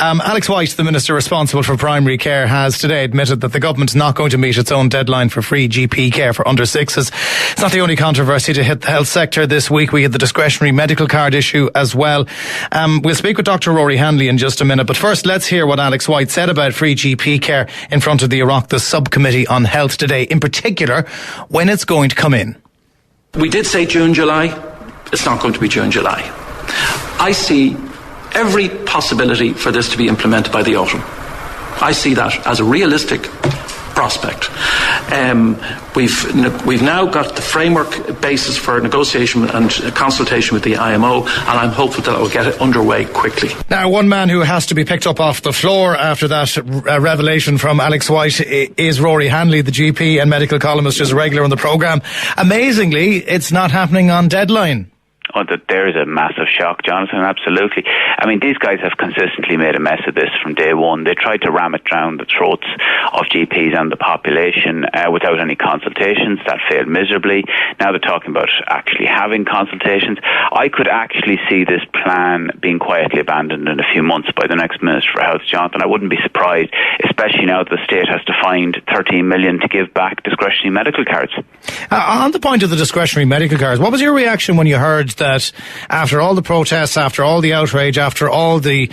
Alex White, the Minister responsible for primary care, has today admitted that the government's not going to meet its own deadline for free GP care for under sixes. It's not the only controversy to hit the health sector this week. We had the discretionary medical card issue as well. We'll speak with Dr. Ruairi Hanley in just a minute, but first let's hear what Alex White said about free GP care in front of the Oireachtas Subcommittee on Health today, in particular when it's going to come in. We did say June, July. It's not going to be June, July. I see every possibility for this to be implemented by the autumn. I see that as a realistic prospect. We've now got the framework basis for negotiation and consultation with the IMO, and I'm hopeful that it will get it underway quickly. Now, one man who has to be picked up off the floor after that revelation from Alex White is Ruairi Hanley, the GP and medical columnist who's a regular on the programme. Amazingly, it's not happening on deadline. Oh, there is a massive shock, Jonathan, absolutely. I mean, these guys have consistently made a mess of this from day one. They tried to ram it down the throats of GPs and the population without any consultations. That failed miserably. Now they're talking about actually having consultations. I could actually see this plan being quietly abandoned in a few months by the next Minister for Health, Jonathan. I wouldn't be surprised, especially now that the state has to find 13 million to give back discretionary medical cards. On the point of the discretionary medical cards, what was your reaction when you heard that after all the protests, after all the outrage, after all the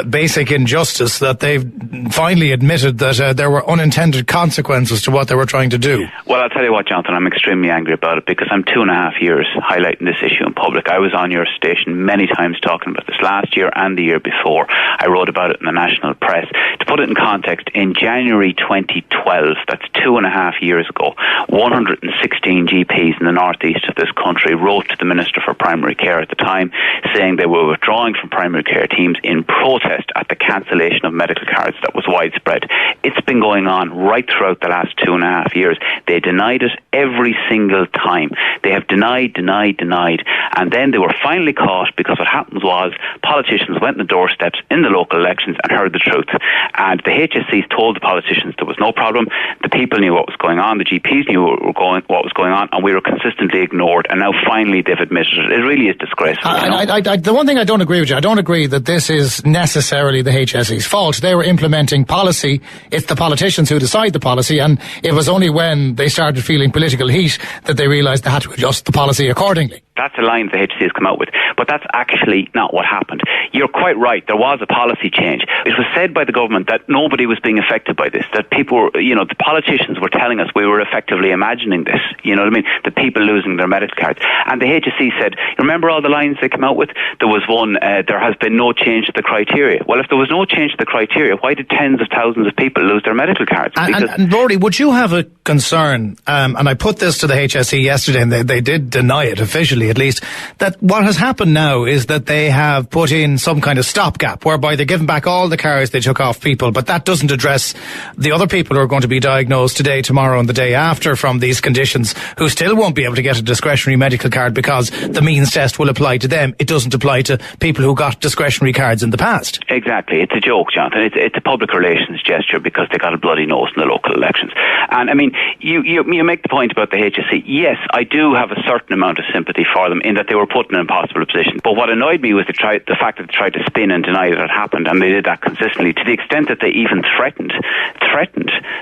basic injustice, that they've finally admitted that there were unintended consequences to what they were trying to do? Well, I'll tell you what, Jonathan, I'm extremely angry about it because I'm 2.5 years highlighting this issue in public. I was on your station many times talking about this last year and the year before. I wrote about it in the national press. To put it in context, in January 2012, that's 2.5 years ago, 116 GPs in the northeast of this country wrote to the Minister for Primary Care at the time saying they were withdrawing from primary care teams in protest at the cancellation of medical cards that was widespread. It's been going on right throughout the last 2.5 years. They denied it every single time. They have denied, and then they were finally caught because what happened was politicians went on the doorsteps in the local elections and heard the truth. And the HSEs told the politicians there was no problem. The people knew what was going on. The GPs knew what was going on, and we were consistently ignored. And now finally they've admitted it. It really is disgraceful. The one thing I don't agree with you, I don't agree that this is necessarily the HSE's fault. They were implementing policy. It's the politicians who decide the policy, and it was only when they started feeling political heat that they realised they had to adjust the policy accordingly. That's the line the HSE has come out with. But that's actually not what happened. You're quite right. There was a policy change. It was said by the government that nobody was being affected by this, that people were, the politicians were telling us we were effectively imagining this, the people losing their medical cards. And the HSE said, remember all the lines they came out with? There was one, there has been no change to the criteria. Well, if there was no change to the criteria, why did tens of thousands of people lose their medical cards? And Ruairi, would you have a concern, and I put this to the HSE yesterday, and they did deny it officially at least, that what has happened now is that they have put in some kind of stopgap whereby they're giving back all the cards they took off people, but that doesn't address the other people who are going to be diagnosed today, tomorrow and the day after from these conditions, who still won't be able to get a discretionary medical card because the means test will apply to them. It doesn't apply to people who got discretionary cards in the past. Exactly. It's a joke, Jonathan. It's a public relations gesture because they got a bloody nose in the local elections. And I mean, you make the point about the HSE. Yes, I do have a certain amount of sympathy for them in that they were put in an impossible position. But what annoyed me was the fact that they tried to spin and deny that it happened, and they did that consistently to the extent that they even threatened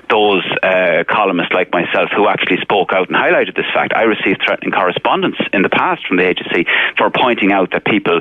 those columnists like myself who actually spoke out and highlighted this fact. I received threatening correspondence in the past from the HSE for pointing out that people,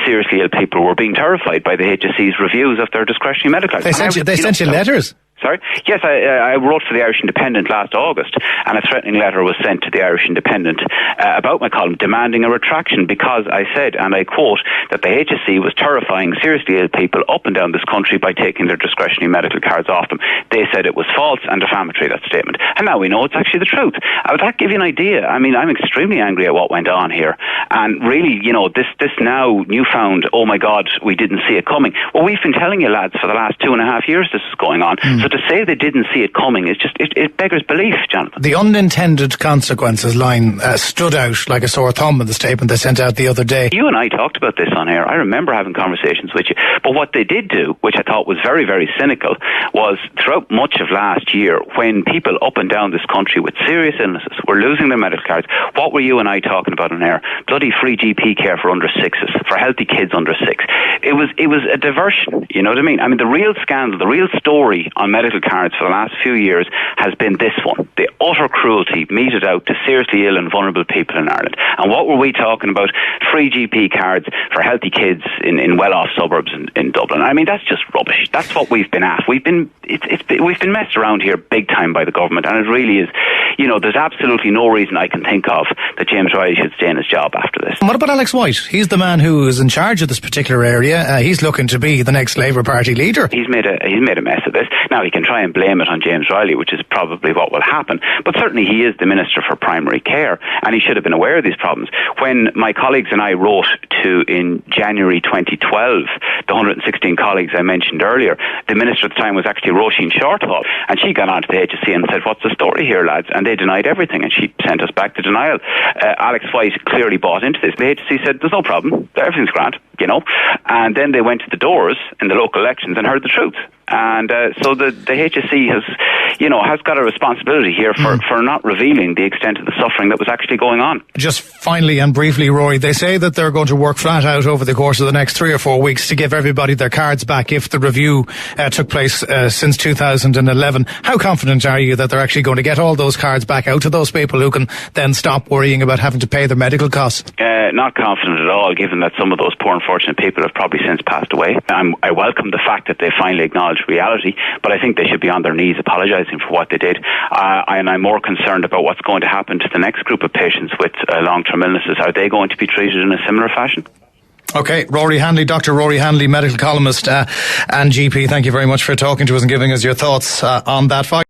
seriously ill people, were being terrified by the HSE's reviews of their discretionary medical cards. They sent you letters? Sorry? Yes, I wrote for the Irish Independent last August, and a threatening letter was sent to the Irish Independent about my column demanding a retraction because I said, and I quote, that the HSE was terrifying seriously ill people up and down this country by taking their discretionary medical cards off them. They said it was false and defamatory, that statement. And now we know it's actually the truth. Would that give you an idea? I mean, I'm extremely angry at what went on here. And really, this now newfound, oh my God, we didn't see it coming. Well, we've been telling you, lads, for the last 2.5 years this is going on. So to say they didn't see it coming is just, it beggars belief, Jonathan. The unintended consequences line stood out like a sore thumb in the statement they sent out the other day. You and I talked about this on air. I remember having conversations with you. But what they did do, which I thought was very, very cynical, was throughout much of last year, when people up and down this country with serious illnesses were losing their medical cards, what were you and I talking about on air? Bloody free GP care for under sixes, for healthy kids under six. It was a diversion, you know what I mean? I mean, the real scandal, the real story on medical cards for the last few years has been this one, the utter cruelty meted out to seriously ill and vulnerable people in Ireland. And what were we talking about? Free GP cards for healthy kids in well-off suburbs in Dublin. I mean, that's just rubbish. That's what we've been at. We've been messed around here big time by the government, and it really is, you know, there's absolutely no reason I can think of that James Ruairi should stay in his job after this. And what about Alex White? He's the man who is in charge of this particular area. He's looking to be the next Labour Party leader. He's made a mess of this. Now, he can try and blame it on James Ruairi, which is probably what will happen, but certainly he is the Minister for Primary Care, and he should have been aware of these problems. When my colleagues and I wrote to, in January 2012, the 116 colleagues I mentioned earlier, the Minister at the time was actually Roisin Shortall, and she got onto the HSE and said, what's the story here, lads? And they denied everything, and she sent us back to denial. Alex White clearly bought into this. The HSE said, there's no problem, everything's grand, you know. And then they went to the doors in the local elections and heard the truth. And so the HSE has got a responsibility here for not revealing the extent of the suffering that was actually going on. Just finally and briefly, Rory, they say that they're going to work flat out over the course of the next 3 or 4 weeks to give everybody their cards back if the review took place since 2011. How confident are you that they're actually going to get all those cards back out to those people who can then stop worrying about having to pay their medical costs? Not confident at all, given that some of those poor unfortunate people have probably since passed away. I welcome the fact that they finally acknowledge reality, but I think they should be on their knees apologising for what they did. And I'm more concerned about what's going to happen to the next group of patients with long-term illnesses. Are they going to be treated in a similar fashion? Okay, Ruairi Hanley, Dr. Ruairi Hanley, medical columnist and GP, thank you very much for talking to us and giving us your thoughts on that fight.